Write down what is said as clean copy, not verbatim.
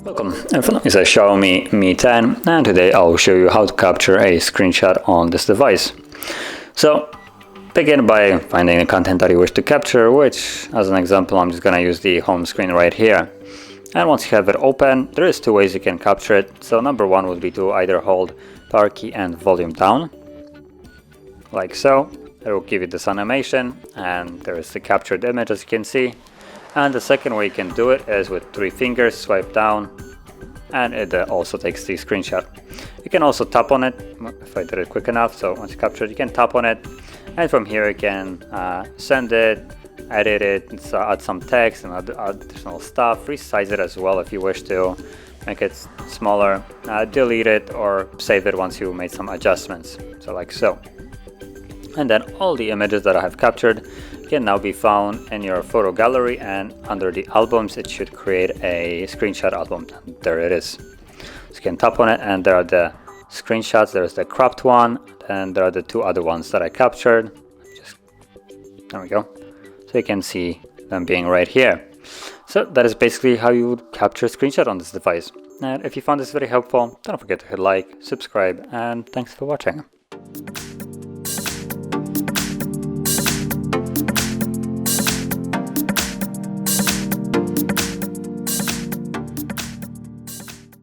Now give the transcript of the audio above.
Welcome, in front of me is a Xiaomi Mi 10, and today I'll show you how to capture a screenshot on this device. So begin by finding the content that you wish to capture, which as an example I'm just going to use the home screen right here. And once you have it open, there is two ways you can capture it. So number one would be to either hold power key and volume down, like so. It will give you this animation, and there is the captured image, as you can see. And the second way you can do it is with 3 fingers, swipe down, and it also takes the screenshot. You can also tap on it, if I did it quick enough. So once you capture it, you can tap on it, and from here you can send it, edit it, add some text and additional stuff, resize it as well if you wish to, make it smaller, delete it or save it once you made some adjustments, so like so. And then all the images that I have captured can now be found in your photo gallery, and under the albums it should create a screenshot album. There it is. So you can tap on it, and there are the screenshots. There's the cropped one, and there are the 2 other ones that I captured. There we go. So you can see them being right here. So that is basically how you would capture a screenshot on this device. And if you found this very helpful, don't forget to hit like, subscribe, and thanks for watching.